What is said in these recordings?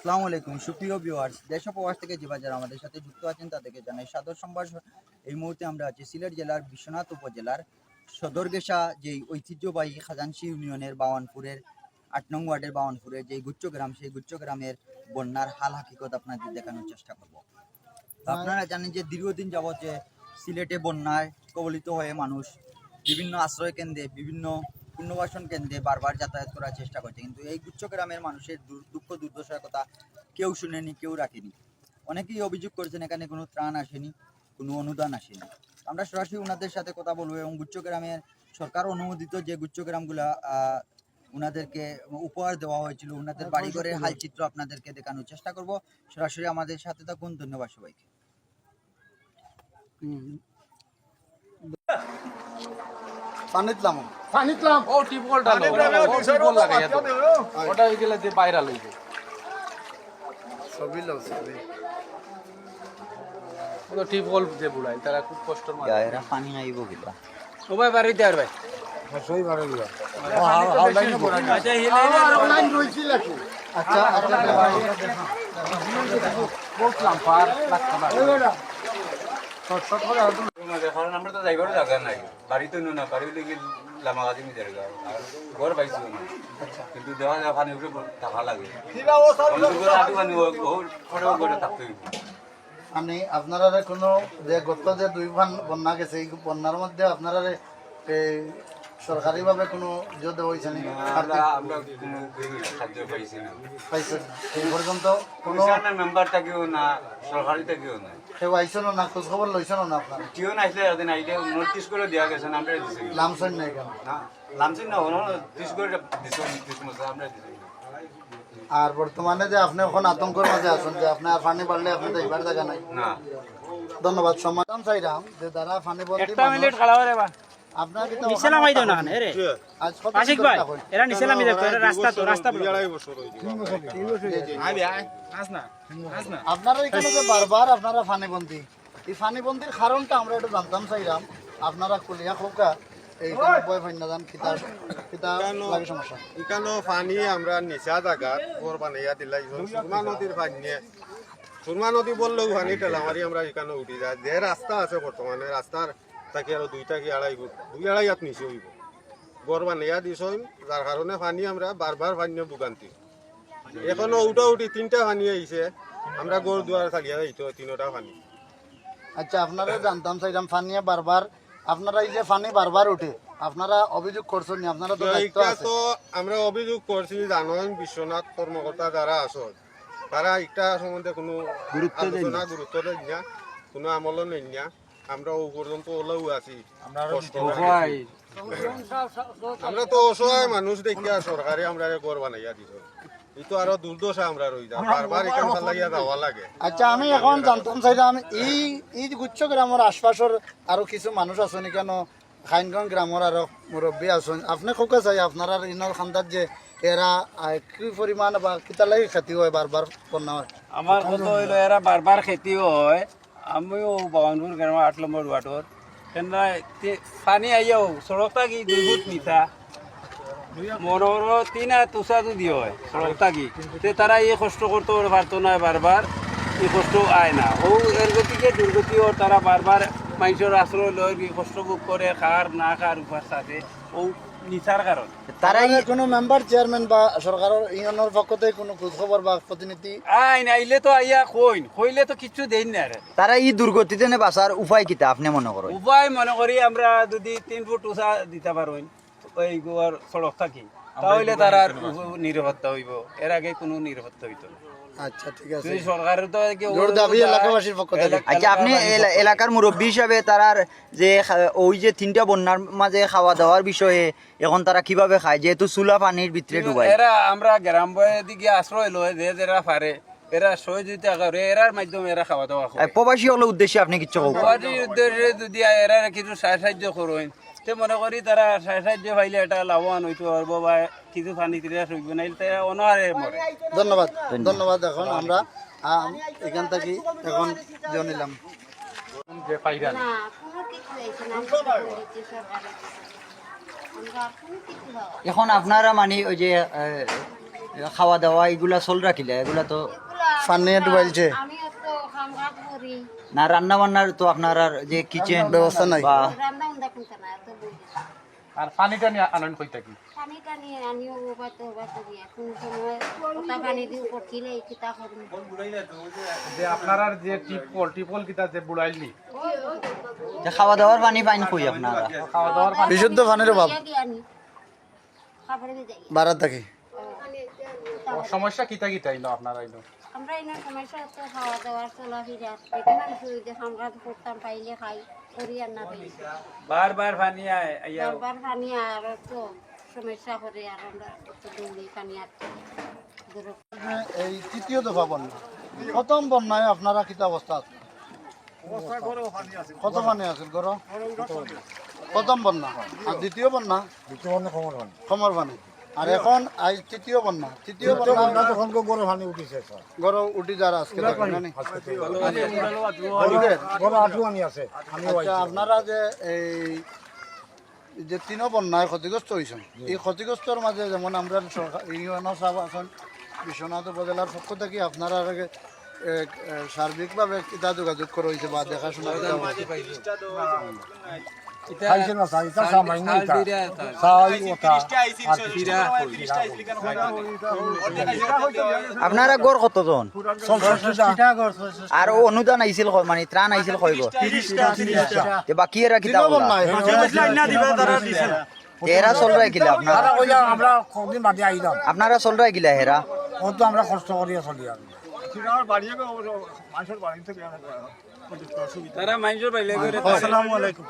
আসসালামু আলাইকুম সুপ্রিয় ভিউয়ার্স, দেশ ও প্রবাস থেকে যে যারা আমাদের সাথে যুক্ত আছেন তাদেরকে জানাই সাদর সম্ভাষণ। এই মুহূর্তে আমরা আছি সিলেট জেলার বিশ্বনাথ উপজেলার সদরগেশা, যেই ঐতিহ্যবাহী খাজানশি ইউনিয়নের বাওয়ানপুরের ৮ নং ওয়ার্ডের বাওয়ানপুরের যেই গুচ্ছ গ্রাম, সেই গুচ্ছ গ্রামের বন্যার হাল হাকিকত আপনাদের দেখানোর চেষ্টা করব। আপনারা জানেন যে দীর্ঘদিন যাবৎ যে সিলেটে বন্যায় কবলিত হয়ে মানুষ বিভিন্ন আশ্রয় কেন্দ্রে, বিভিন্ন পুনর্বাসন কেন্দ্রে বারবার যাতায়াত করার চেষ্টা করছে, কিন্তু এই গুচ্ছ গ্রামের মানুষের দুঃখ দুর্দশার কথা কেউ শুনেনি, কেউ রাখেনি। অনেকেই অভিযোগ করেছেন এখানে কোনো ত্রাণ আসেনি, কোনো অনুদান আসেনি। আমরা সরাসরি ওনাদের সাথে কথা বলবো এবং গুচ্ছ গ্রামের সরকার অনুমোদিত যে গুচ্ছ গ্রামগুলা ওনাদেরকে উপহার দেওয়া হয়েছিল, ওনাদের বাড়িঘরের হালচিত্র আপনাদেরকে দেখানোর চেষ্টা করব। সরাসরি আমাদের সাথে থাকুন। ধন্যবাদ সবাইকে। পানিতলাম ও টিপল ডালো ও টিপল লাগাইয়া দাও ওটা হইগেলে যে ভাইরাল হইবে ছবি ও টিপল যে বুড়াই তারা খুব কষ্টর মাঝে এরা পানি আইব কিবা ও ভাই বাড়ি দে আর ভাই সই বাড়ি গিয়া আচ্ছা হিলে লাইন রইছি লাগি আচ্ছা আচ্ছা বললাম পার লাগতো না শর্ট শর্ট করে আর কারণ আমরা তো যাইবার জায়গা নাই, বাড়িতে না বাড়ি লেগে লামাগাজি নিজের ঘর পাইছি না, কিন্তু দেওয়া যায় পানি উপরে টাকা লাগে থাকতে আমি আপনারা কোনো যে গত যে দুই বন্যা গেছে এই বন্যার মধ্যে আপনারা সরকারিভাবে কোনো ইয়ে দেওয়া হয়েছে না? আমরা কোনো সাহায্য পাইছি না, পাইছেন এই পর্যন্ত কোনো মেম্বার থাকিও না, সরকারি থাকিও না, কেউ আইসেন না, খোঁজ খবর লইছেন না আপনারা? কেউ না আসলে এদিন আইলে নোটিশ করে দেওয়া গেছে না, আমরা দিছি লামছেন না এখানে? না লামছি না, নোটিশ করে দিছি আমরা দিছি। আর বর্তমানে যে আপনি এখন আতঙ্কের মাঝে আছেন যে আপনি আর পানি বাড়লে আপনি যাইবার জায়গা নাই। না ধন্যবাদ। সমাধান চাইলাম যে দ্বারা পানি বলতে একটা মিনিট খালাও রে বা আপনার কি নিচে নামাই দাও না রে আজ কত আশিক ভাই এরা নিচে নামি দেখো এরা রাস্তা তো রাস্তা আপনারা এখানে যে বারবার আপনারা ফানিবন্দি, এই ফানিবন্দির কারণটা আমরা একটু জানতাম চাইলাম। আপনারা কুলিয়া খোকা এই বয় ফান্নাদান কিতাব কিতাব লাগে সমস্যা এখানে পানি আমরা নিচা জায়গাত ওর বানাইয়া দিলাই সুরমা নদীর পানি সুরমা নদী বললেও পানি টেলামারি আমরা এখানে উঠি যায়। যে রাস্তা আছে বর্তমানে রাস্তার তাকে আরো দুই আড়াই হাত নিচে হইব গড় বানাইয়া দিছ, যার কারণে পানি আমরা বারবার পানি ভোগান্তি। এখনো উঠি 3টা পানি আইছে, আমরা গড় দুয়ার চালিয়া যাইতো 3টা পানি। আচ্ছা আপনারা জানতাম চাইলাম ফানিয়া বারবার আপনারা এই যে ফানি বারবার উঠে আপনারা অভিযোগ করছেন নি? আপনারা তো দায়িত্ব এইটা আছে। তো আমরা অভিযোগ করছি, জানেন বিশ্বনাথ কর্মকর্তা যারা আছেন তারা একটা সম্বন্ধে কোনো গুরুত্ব দেন না, কোনো আমল নেই না। আমরা ও পর্যন্ত ওলাও আছি, আমরা তো অসহায় মানুষ দেখিয়া সরকারে আমরা ঘর বানাইয়া দিছ, এই তো আরো দুর্দশা আমরা রই যা বারবার এখান লাগিয়া যাওয়া লাগে। আচ্ছা আমি এখন জানতাম চাইলাম এই গুচ্ছ গ্রামের আশপাশের আরো কিছু মানুষ আছেন কেন খাইনগঞ্জ গ্রামের আরো মুরব্বী আছেন, আপনি কোকে চাই আপনারা ইনর খান্দার যে এরা কি পরিমাণ বা কিতা লাগে ক্ষতি হয় বারবার বন্যা হয়? আমার কত হইলো এরা বারবার খেতি হয়। আমিও বাউনপুর গ্রাম 8 নম্বর ওয়ার্ডর কেননা পানি আইয়াও সড়কটা কি 2 ফুট নিতা মনোর 3 আর তুষা যদি হয় সড়কটা কি তারা এই কষ্ট করতে পারতো না, বারবার এই কষ্ট আয় না। ও এর গতিকে দুর্গতিও তারা বারবার মানুষের আশ্রয় লয়, কষ্ট ভোগ করে খার না খার উপার সাথে ও নিচার কারণ। তারা কোনো মেম্বার চেয়ারম্যান বা সরকারের ইউনিয়নের পক্ষ থেকে কোনো খোঁজ খবর বা প্রতিনিধি আইলে তো আইয়া কইলে তো কিছু দেন না। তারা এই দুর্গতিতে বাঁচার উপায় কিতা আপনি মনে করেন? উপায় মনে করি আমরা যদি 3 ফুট উঁচা দিতে পারবেন ওই গোয়ার সড়ক থাকি, তাহলে তারা নিরাপত্তা হইব, এর আগে কোনো নিরাপত্তা হইতো না। আচ্ছা ঠিক আছে, সরকারের তো জোর দাবি এলাকাবাসীর পক্ষ থেকে। আচ্ছা আপনি এলাকার মুরব্বী হিসাবে তারার যে ওই যে 3টা বন্যার মাঝে খাওয়া দাওয়ার বিষয়ে এখন তারা কিভাবে খায়, যেহেতু চুলা পানির ভিতরে ডুবায়? এরা আমরা গ্রাম বয়ের দিকে আশ্রয় লয়, যে যারা পারে এরা সহযোগিতা করে, এরার মাধ্যমে এরা খাওয়া দাওয়া করে। প্রবাসী হলো উদ্দেশ্যে আপনি কিছু প্রবাসীর উদ্দেশ্যে যদি এরা কিছু সাহায্য করেন তে মনে করি তারা সাহায্য পাইলে এটা লাভবান হইতে পারবো বা কিছু পানি তিরিয়া সইব না, অনারে মরে। ধন্যবাদ ধন্যবাদ। এখন আমরা এখান থেকে এখন জানিলাম যে পাইরা এখন আপনারা মানে ওই যে খাওয়া দাওয়া এগুলা চল রাখিলে এগুলা তো পানি ডুবাইছে আমি তো খামঘাট করি না রান্না বান্নার তো আপনার আর যে কিচেন ব্যবস্থা নাই। বা রান্না উন্দা কিন্তু না এত বুঝি আর পানিটা নিয়ে আনন্দ কই থাকি পানি টানি আনিও বাতো দিয়া কোন সময় ওটা পানি দিয়ে উপর খিলে কিতা করুন যে আপনারা যে টিপল কিতা যে বুড়াইলি যে খাওয়া দাওয়ার পানি পাইন কই আপনারা খাওয়া দাওয়ার পানি বিশুদ্ধ পানির অভাব আনি খাবারে দিয়ে যাই বারাত থাকি সমস্যা কিতা কিতা ইনো আপনারা ইনো আমরা এনে সমস্যা তো খাওয়া দাওয়ার চলাফেরা দেখি মানুষ যে খামঘাট করতাম পাইলে খাই করি আর না পাই বারবার পানি আইয়া বারবার পানি আর তো সমস্যা করে আর আমরা একটু দৌড়ি পানি আর ধরো এই তৃতীয় দফা বন্যা প্রথম বন্যায় আপনারা কিতা অবস্থা আছে কত পানি আছে গর প্রথম বন্যা আর দ্বিতীয় বন্যা কমর পানি আর এখন আজ তৃতীয় বন্যা গর উঠি যারা আজকে দেখেন না নি? আচ্ছা আপনারা যে এই যে তিন বন্যায় ক্ষতিগ্রস্ত হয়েছেন এই ক্ষতিগ্রস্তর মাঝে যেমন আমরা সরকার ইউএনও সাহেব আছেন বিশ্বনাথ উপজেলার পক্ষ থেকে আপনারা আগে সার্বিকভাবে কিতা যোগাযোগ করা হয়েছে বা দেখাশোনা করা হয়েছে? আপনারা গড় কতজন আর অনুদান আইছিল মানে ত্রাণ আইছিল কয় গড় তে বাকি এরা কিতা তিন বলা বন্যায় এরা চল রাখিলে আপনারা আপনারা চল রাখিলে হেরা তারা মানুষের বাইলে করে আসসালামু আলাইকুম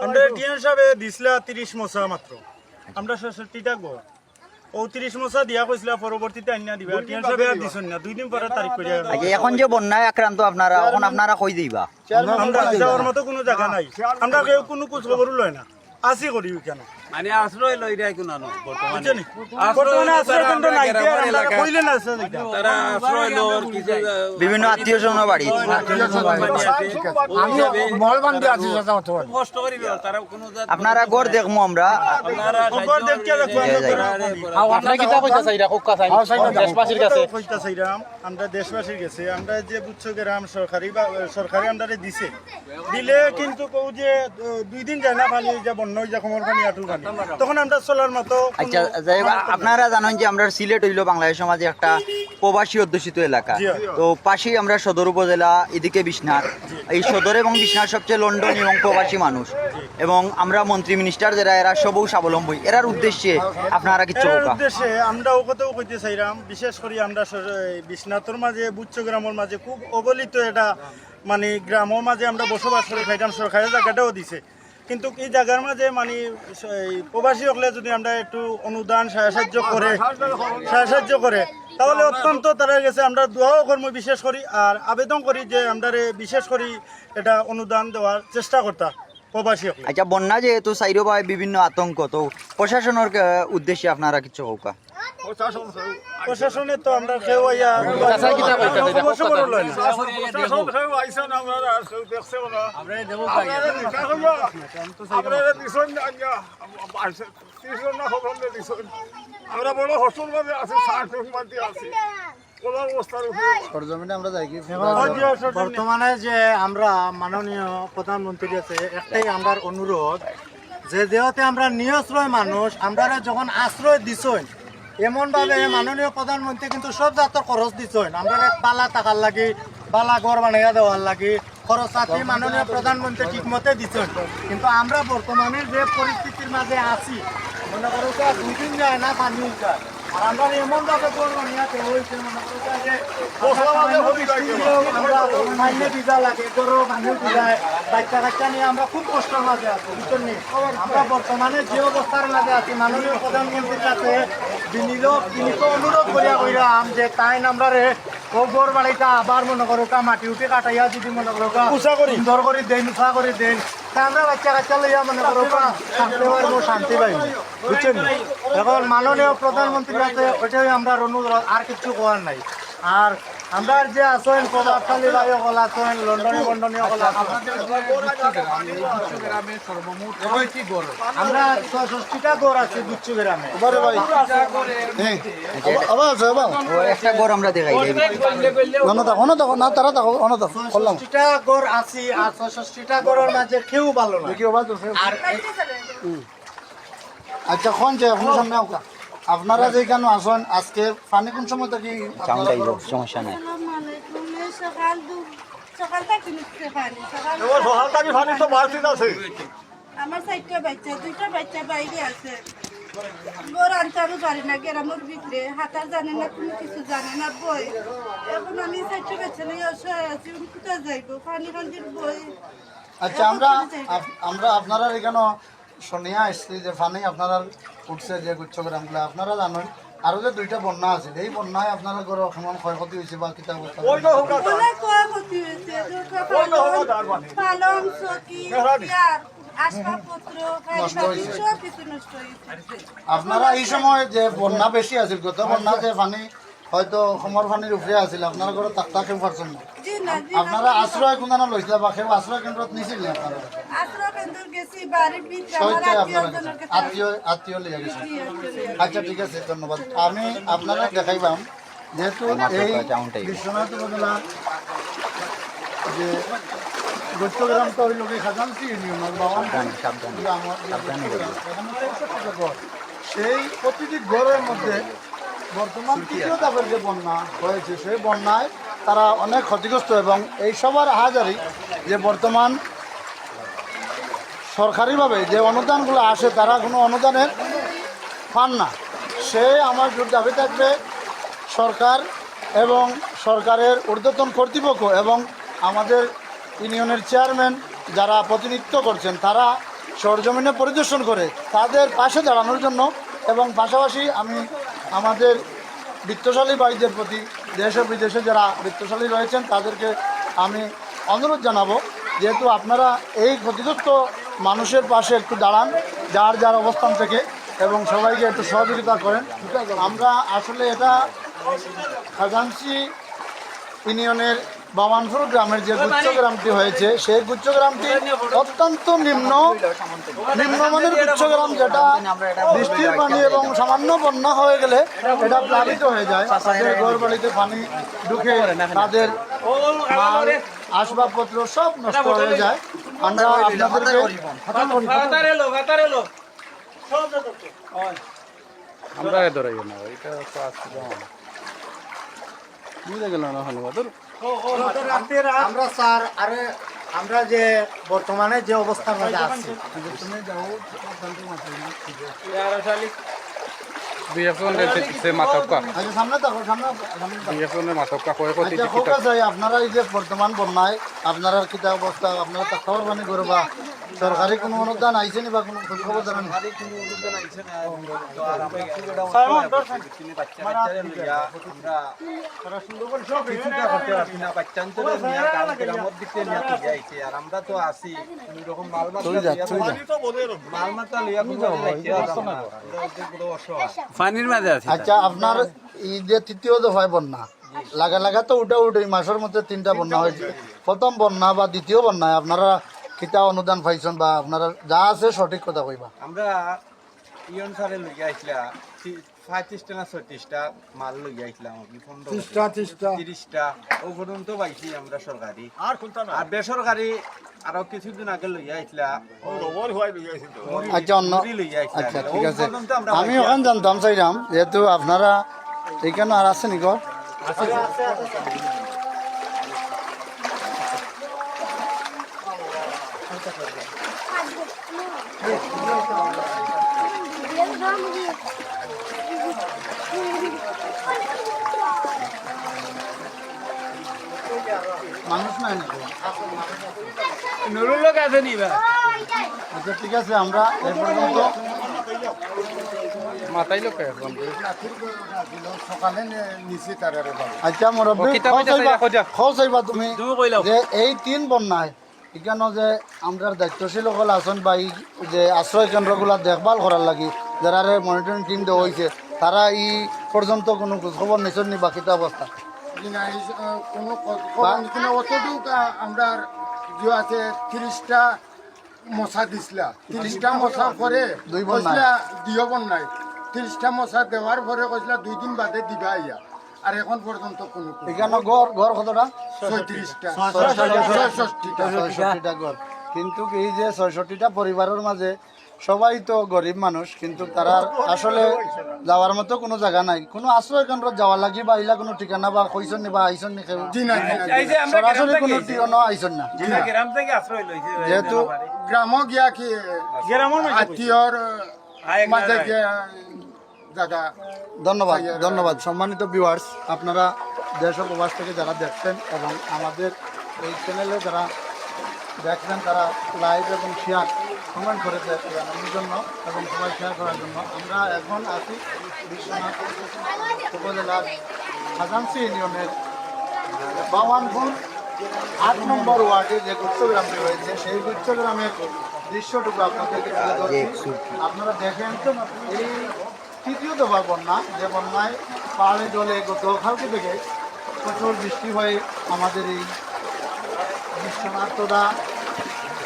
আমরা টিএন সাহেবে দিছিলা 30 মশা মাত্র আমরা 66টা গো ও 30 মশা দিয়া কইছিলা পরবর্তীতে আইনা দিবা টিএন সাহেবে আর দিছন না 2 দিন পরে তারিখ কইরা আচ্ছা এখন যে বন্যায় আক্রান্ত আপনারা এখন আপনারা কই দিবা আমরা যাওয়ার মতো কোনো জায়গা নাই আমরা কেউ কোনো কুছ খবর লয় না আসি করি কেন মানে আশ্রয় লই দেয় কোন বর্তমানে বুঝছেন বর্তমানে আশ্রয় কেন্দ্র নাই দিয়ে আমরা কইলে না আছে তারা আশ্রয় লওয়ার কিছু বিভিন্ন আত্মীয় স্বজনের বাড়ি কষ্ট করিবে তারা কোনো আপনারা গড় দেখমু আমরা আপনারা খবর দেখতে দেখো আপনারা কিতা কইতা চাইরা কোকা চাই দেশবাসীর কাছে কইতা চাইরাম আমরা দেশবাসীর কাছে আমরা যে বুচ্চ গ্রাম সরকারি আমদারে দিছে দিলে কিন্তু কও যে 2 দিন যায় না পানি যে বন্যা হই যা খবর পানি আটুল পানি তখন আমরা চলার মতো আচ্ছা যাই হোক, আপনারা জানেন যে আমরা সিলেট হইল বাংলাদেশ সমাজে একটা প্রবাসী অধ্যুষিত এলাকা তো পাশেই আমরা সদর উপজেলা এদিকে বিশ্বনাথ এই সদর এবং বিশ্বনাথ সবচেয়ে লন্ডন এবং প্রবাসী মানুষ এবং আমরা মন্ত্রী মিনিস্টার যারা এরা সবও স্বাবলম্বী এরার উদ্দেশ্যে আপনারা কিছু এর বলবা? উদ্দেশ্যে আমরা ও কথাও কইতে চাইরাম বিশেষ করে আমরা বিশ্বনাথর মাঝে বুচ্চ গ্রামের মাঝে খুব অবলিত এটা মানে গ্রামের মাঝে আমরা বসবাস করে খাইতাম সরকারি জায়গাটাও দিছে কিন্তু এই জায়গার মাঝে মানে প্রবাসী হলে যদি আমরা একটু অনুদান সাহায্য করে তাহলে অত্যন্ত তারা গেছে আমরা দোয়াও কর্ম বিশেষ করি আর আবেদন করি যে আমরা বিশেষ করি এটা অনুদান দেওয়ার চেষ্টা করতাম প্রবাসী হলে। আচ্ছা বন্যা যেহেতু সাইরো বা বিভিন্ন আতঙ্ক তো প্রশাসনের উদ্দেশ্যে আপনারা কিছু হোকা প্রশাসনে তো আমরা কেউ আইয়া খবর লয় না। আমরা বড় হসল ভাবে আছি আছি সরজমিনে আমরা যাই কি বর্তমানে যে আমরা মাননীয় প্রধানমন্ত্রী আছে একটাই আমরা অনুরোধ যে যেহেতু আমরা নিরাশ্রয় মানুষ আমরা যখন আশ্রয় দিছই এমনভাবে মাননীয় প্রধানমন্ত্রী কিন্তু সব জাতের খরচ দিছই আমরা পালা টাকার লাগি পালা ঘর বানাইয়া দেওয়ার লাগি খরচ আছে মাননীয় প্রধানমন্ত্রী ঠিক মতে দিছই কিন্তু আমরা বর্তমানে যে পরিস্থিতির মাঝে আছি মনে করো 2 দিন যায় না পানি যায় আর আমরা এমনভাবে ঘর বানাইয়াতে হয়েছে মনে করো যে আমরা মাইনে ভিজা লাগে গরু ভাঙে ভিজায় বাচ্চা নিয়ে আমরা খুব কষ্টের মাঝে আছি বুঝছেন নি? আমরা বর্তমানে যে অবস্থার মাঝে আছি মাননীয় প্রধানমন্ত্রীর কাছে বিনীত অনুরোধ করিয়া যে তাই আমরা ঘর বাড়িটা আবার মনে করো মাটি উঠে কাটাইয়া যদি মনে করো সুন্দর করে দেন উষা করে দেন তা আমরা বাচ্চা লইয়া মনে করো শান্তি পাইব শান্তি পাইব বুঝছেন নি? এখন মাননীয় প্রধানমন্ত্রীর কাছে ওইটাই আমরা অনুরোধ আর কিছু করার নাই আর আমরা যে আছেন প্রভাবশালী ভাই সকল আছেন লন্ডনে বন্ডনে সকল আমরা 66টা গড় আছে গুচ্ছ গ্রামে এবারে ভাই হ্যাঁ আবার আছে আবার ও একটা গড় আমরা দেখাই দেই না তারা দেখো করলাম 66টা গড় আছে আর 66টা গড়ের মাঝে কেউ ভালো না কি আবার আর আচ্ছা কোন যে আপনার সামনে আপনারা যেখানে আসেন আজকে পানি কোন সময় থেকে সাউন্ড আইব সমস্যা নাই সকাল থেকে নিচ্ছে পানি আমার চারটা বাচ্চা দুইটা বাচ্চা বাইরে আছে গোর আনতে পারি না গ্রামের ভিতরে হাতার জানে না কোনো কিছু জানে না বই এখন আমি চারটা বাচ্চা নিয়ে অসহায় আছি কোথায় যাইবো পানি কান্দির বই আচ্ছা আমরা আপনারা এখানে শুনিয়া আসছি যে পানি আপনারা উঠছে যে গুচ্ছগ্রামগুলো আপনারা জানেন আরো যে দুইটা বন্যা আছে এই বন্যায় আপনারা ঘর কেমন ক্ষয়ক্ষতি হয়েছে বা কিতা অবস্থা অনেক ক্ষয়ক্ষতি হয়েছে পালং চকি চেয়ার আসবাবপত্র সব কিছু নষ্ট হয়েছে আপনারা এই সময় যে বন্যা বেশি আছিল গত বন্যা যে পানি হয়তো সমর পানির উপরে আছিল আপনারা ঘরে তাক্তা কেউ পারছেন না জি না জি আপনারা আশ্রয় কোনখানে লইছিল বা কেউ আশ্রয় কেন্দ্রত নিছিল আপনারা আশ্রয় কেন্দ্র গেছি বাড়ির ভিতরে আমার সইতে আপনারা আত্মীয়জনের কাছে আত্মীয় লিয়ে গেছে আচ্ছা ঠিক আছে ধন্যবাদ আমি আপনারা দেখাইবাম যেহেতু এই বিশ্বনাথ উপজেলা যে গুচ্ছগ্রাম তো হইল কি খাজানসি ইউনিয়নের বাবান সেই প্রতিটি ঘরের মধ্যে বর্তমান তৃতীয় ধাপের যে বন্যা হয়েছে সেই বন্যায় তারা অনেক ক্ষতিগ্রস্ত এবং এই সবার হাজারি যে বর্তমান সরকারিভাবে যে অনুদানগুলো আসে তারা কোনো অনুদানের পান না সে আমার জোর দাবি থাকবে সরকার এবং সরকারের ঊর্ধ্বতন কর্তৃপক্ষ এবং আমাদের ইউনিয়নের চেয়ারম্যান যারা প্রতিনিধিত্ব করছেন তারা সরজমিনে পরিদর্শন করে তাদের পাশে দাঁড়ানোর জন্য এবং পাশাপাশি আমি আমাদের বিত্তশালী ভাইদের প্রতি দেশ ও বিদেশে যারা বিত্তশালী রয়েছেন তাদেরকে আমি অনুরোধ জানাবো যেহেতু আপনারা এই ক্ষতিগ্রস্ত মানুষের পাশে একটু দাঁড়ান যার যার অবস্থান থেকে এবং সবাইকে একটু সহযোগিতা করেন আমরা আসলে এটা খাজানসি ইউনিয়নের বামানপুর গ্রামের যে গুচ্ছগ্রামটি হয়েছে সেই গুচ্ছগ্রামটি অত্যন্ত নিম্নমানের গুচ্ছগ্রাম যেটা বৃষ্টির পানি এবং সামান্য বন্যা হয়ে গেলে এটা প্লাবিত হয়ে যায় তাদের ঘর বাড়িতে পানি ঢুকে তাদের মাল আসবাবপত্র সব নষ্ট হয়ে যায় আমরা আমরা স্যার আরে আমরা যে বর্তমানে যে অবস্থার মধ্যে আছি আপনারা এই যে বর্তমান বন্যায় আপনারা কিতা অবস্থা আপনারা খবর পানি করে বা সরকারি কোনো অনুদান আইছে নি বা কোনো খোঁজ খবর জানান আমরা তো আছি এরকম মাল পানির মাঝে আছে আচ্ছা আপনার এই যে তৃতীয় দফায় বন্যা লাগা তো উঠে এই মাসের মধ্যে তিনটা বন্যা হয়েছে প্রথম বন্যা বা দ্বিতীয় বন্যায় আপনারা কিতা অনুদান পাইছেন বা আপনারা যা আছে সঠিক কথা কইবা আমরা ইয়ন সারে লইয়া আইছিলা 35টা না 36টা মাল লইয়া আইছিলাম 30টা ও পর্যন্ত পাইছি আমরা সরকারি আর কোনটা না আর বেসরকারি আরো কিছুদিন আগে লইয়া আইছিলা ও রবর হওয়াই লইয়া আইছিল আচ্ছা অন্য লইয়া আইছিলা আচ্ছা ঠিক আছে আমি ওখানে জানতাম চাইলাম যেহেতু আপনারা এখানে আর আছে নি গো মানুষ নাই নাকি নুরুল লোক আছে নিবা আচ্ছা ঠিক আছে আমরা এই পর্যন্ত মাথায় লোক সকালে নিচে তার আচ্ছা মুরব্বী খোঁজ হইবা তুমি যে এই তিন বন্যায় এখানে যে আমরা দায়িত্বশীল সকল আছেন বা এই যে আশ্রয় কেন্দ্রগুলা দেখভাল করার লাগি যারা মনিটরিং টিম দেওয়া হয়েছে তারা এই পর্যন্ত কোনো খবর নিছেন নি বাকিটা অবস্থা কিনা কোনো কিনা অতটুক আমরা যে আছে 30টা মশা দিছিলা 30টা মশা পরে দুই বন্যায়। কইছিলা দিও বন্যায় 30টা মশা দেওয়ার পরে কইছিলা 2 দিন বাদে দিবা ইয়া আর এখন পর্যন্ত কোনো এখানে গড় কতটা 36টা ৬৬টা ঘর। কিন্তু এই যে ৬৬টা পরিবারের মাঝে সবাই তো গরিব মানুষ, কিন্তু তারা আসলে যাওয়ার মতো কোনো জায়গা নাই, কোনো আশ্রয় কেন্দ্র যাওয়ার লাগি বা ইলা কোনো ঠিকানা বা কইসন নি বা আইসন নি কেউ সরাসরি কোনো ঠিকানা আইসন না, গ্রাম থেকে আশ্রয় লইছে যেহেতু গ্রাম গিয়া কি আত্মীয়র মাঝে গিয়া জায়গা। ধন্যবাদ সম্মানিত ভিউয়ার্স, আপনারা দেশ ও প্রবাস থেকে যারা দেখছেন এবং আমাদের এই চ্যানেলে যারা দেখছেন তারা লাইভ এবং শেয়ার কমেন্ট করেছে জানানোর জন্য এবং সবাই শেয়ার করার জন্য। আমরা এখন আছি বিশ্বনাথ উপজেলার খাজানসি ইউনিয়নের বাওয়ানপুর ৮ নম্বর ওয়ার্ডে যে গুচ্ছগ্রামটি রয়েছে সেই গুচ্ছগ্রামের দৃশ্যটুকু আপনাদেরকে তুলে ধরছি। আপনারা দেখেন এই তৃতীয় দফা বন্যা, যে বন্যায় পাহাড়ে জলে গতকালকে থেকে প্রচুর বৃষ্টি হয়ে আমাদের এই বিশ্বনাথদা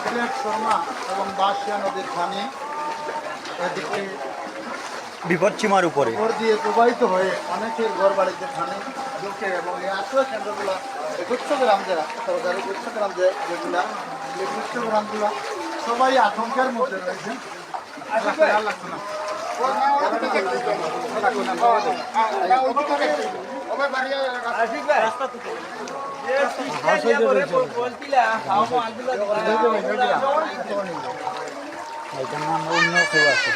সিলেট শর্মা এবং বাঁশিয়া নদীর পানি এদিকে বিপদসীমার উপরে উপর দিয়ে প্রবাহিত হয়ে অনেকের ঘর বাড়িতে পানি ঢুকে এবং এই আশ্রয় কেন্দ্রগুলো গুচ্ছগ্রাম যারা সরকারি গুচ্ছগ্রাম যেগুলা এই গুচ্ছগ্রামগুলো সবাই আতঙ্কের মধ্যে রয়েছে। অন্য কেউ আছে